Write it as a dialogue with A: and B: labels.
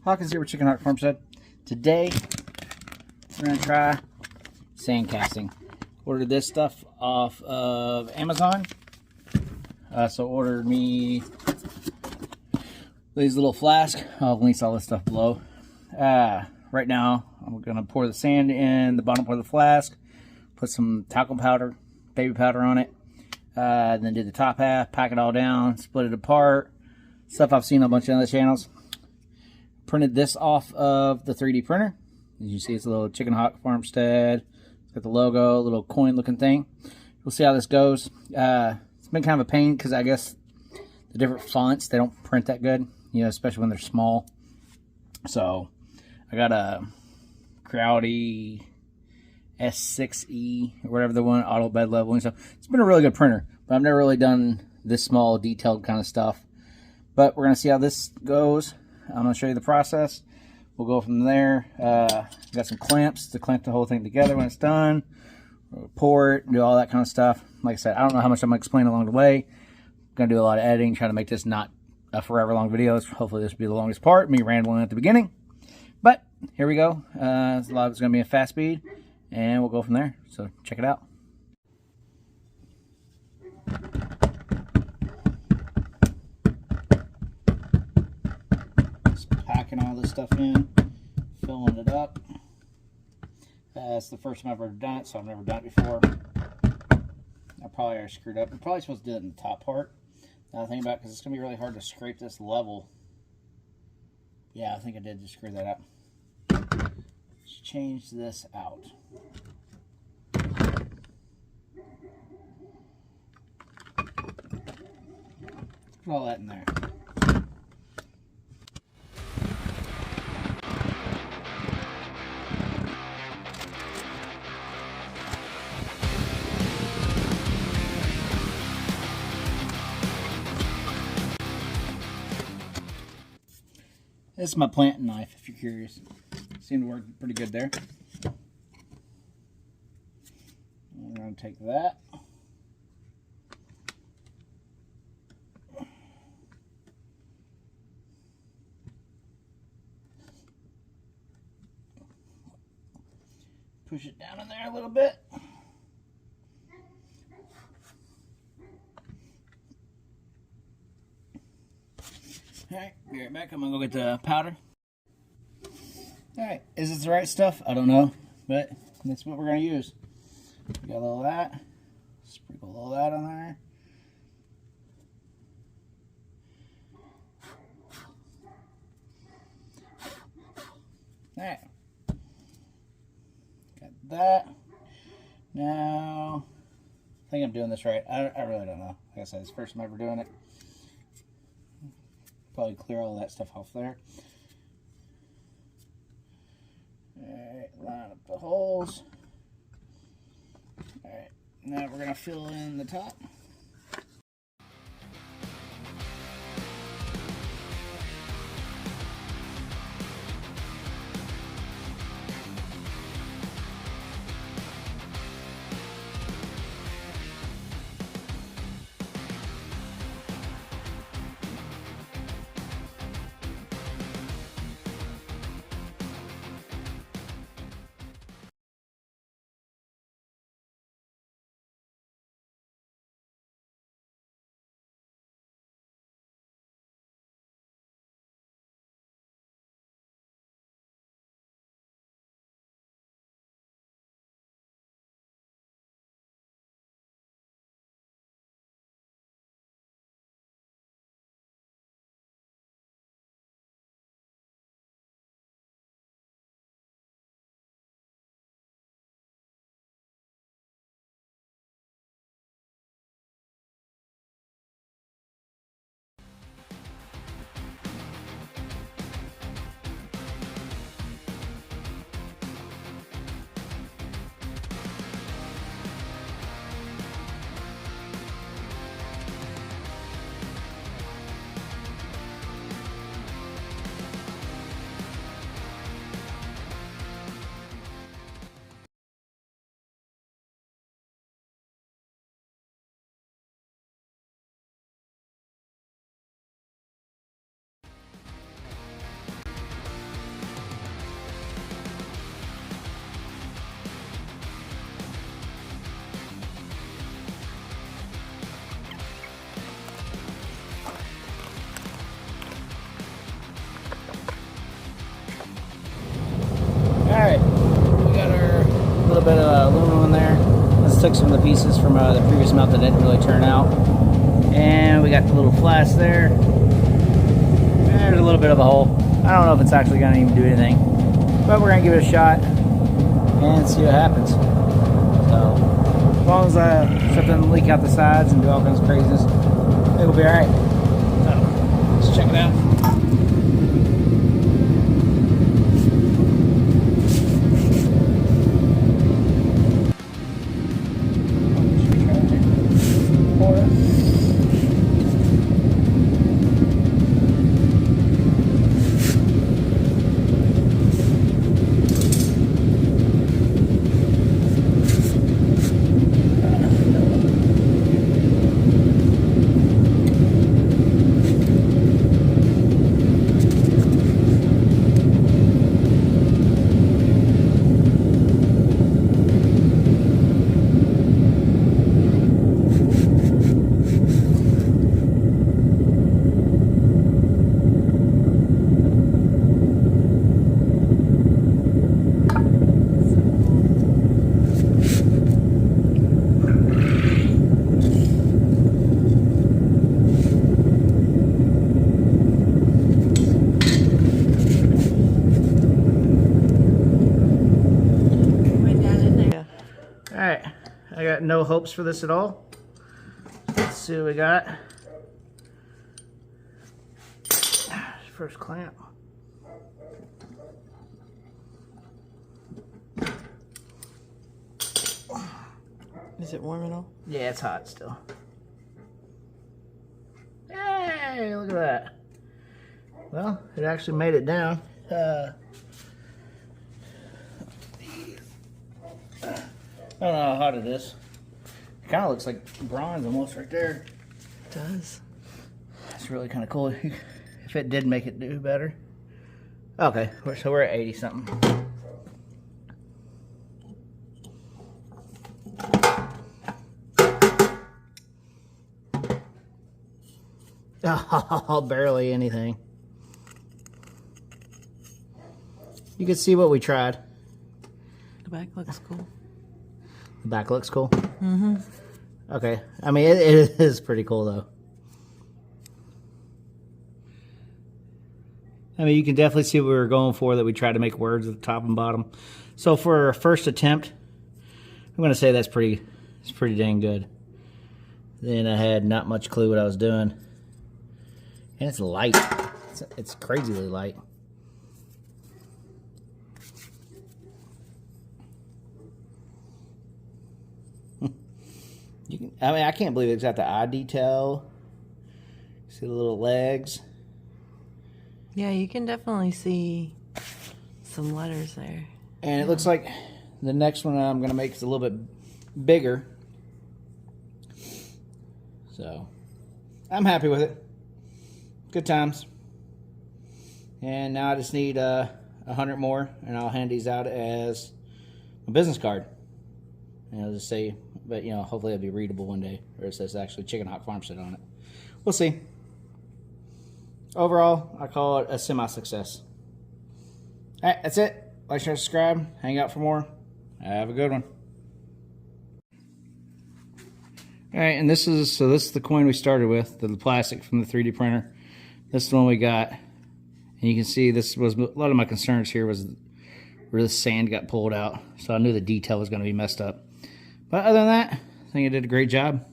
A: Hawkins here with Chickenhawkfarmstead. Today, we're going to try sand casting. Ordered this stuff off of Amazon. So ordered me these little flasks. I'll link all this stuff below. Right now, I'm going to pour the sand in the bottom part of the flask, put some talcum powder, baby powder on it, then do the top half, pack it all down, split it apart. Stuff I've seen on a bunch of other channels. Printed this off of the 3D printer. As you see, it's a little Chickenhawkfarmstead. It's got the logo, a little coin looking thing. We'll see how this goes. It's been kind of a pain because I guess the different fonts, they don't print that good, you know, especially when they're small. So I got a Crowdy S6E or whatever the one, auto bed level and stuff. It's been a really good printer, but I've never really done this small detailed kind of stuff. But we're going to see how this goes. I'm going to show you the process. We'll go from there. Got some clamps to clamp the whole thing together when it's done. We'll pour it, do all that kind of stuff. Like I said, I don't know how much I'm going to explain along the way. I'm going to do a lot of editing, trying to make this not a forever long video. Hopefully this will be the longest part, me rambling at the beginning. But here we go. A lot of it's going to be a fast speed, and we'll go from there. So check it out. Packing all this stuff in, filling it up. It's the first time I've ever done it, so I've never done it before. I probably already screwed up. I'm probably supposed to do it in the top part. Now I think about it, because it's going to be really hard to scrape this level. Yeah, I think I did just screw that up. Let's change this out. Put all that in there. This is my planting knife, if you're curious. Seemed to work pretty good there. I'm going to take that. Push it down in there a little bit. Alright, be right back. I'm going to go get the powder. Alright, is this the right stuff? I don't know, but that's what we're going to use. We got a little of that. Sprinkle a little of that on there. Alright. Got that. Now, I think I'm doing this right. I really don't know. Like I said, it's the first time ever doing it. Probably clear all that stuff off there. Alright, line up the holes. Alright, now we're going to fill in the top. just took some of the pieces from the previous melt that didn't really turn out. And we got the little flask there. There's a little bit of a hole. I don't know if it's actually going to even do anything, but we're going to give it a shot and see what happens. So, as long as stuff doesn't leak out the sides and do all kinds of craziness, it'll be alright. So, let's check it out. Alright, I got no hopes for this at all. Let's see what we got. First clamp.
B: Is it warm at all?
A: Yeah, it's hot still. Hey, look at that. Well, it actually made it down. I don't know how hot it is. It kind of looks like bronze almost right there.
B: It does.
A: That's really kind of cool. If it did make it do better. Okay, so we're at 80 something. Oh, barely anything. You can see what we tried.
B: The back looks cool.
A: The back looks cool?
B: Mm-hmm.
A: Okay. I mean, it is pretty cool, though. I mean, you can definitely see what we were going for, that we tried to make words at the top and bottom. So for our first attempt, I'm going to say it's pretty dang good. Then I had not much clue what I was doing. And it's light. It's crazily light. I mean, I can't believe it's got the eye detail. See the little legs.
B: Yeah, you can definitely see some letters there.
A: And it looks like the next one I'm going to make is a little bit bigger. So, I'm happy with it. Good times. And now I just need 100 more, and I'll hand these out as a business card. And I'll just say, but you know, hopefully it'll be readable one day, or it says actually Chickenhawkfarmstead on it. We'll see. Overall, I call it a semi-success. All right, that's it. Like, share, subscribe. Hang out for more. Have a good one. All right, and this is the coin we started with, the plastic from the 3D printer. This is the one we got, and you can see this was a lot of my concerns here was where the sand got pulled out, so I knew the detail was going to be messed up. But other than that, I think I did a great job.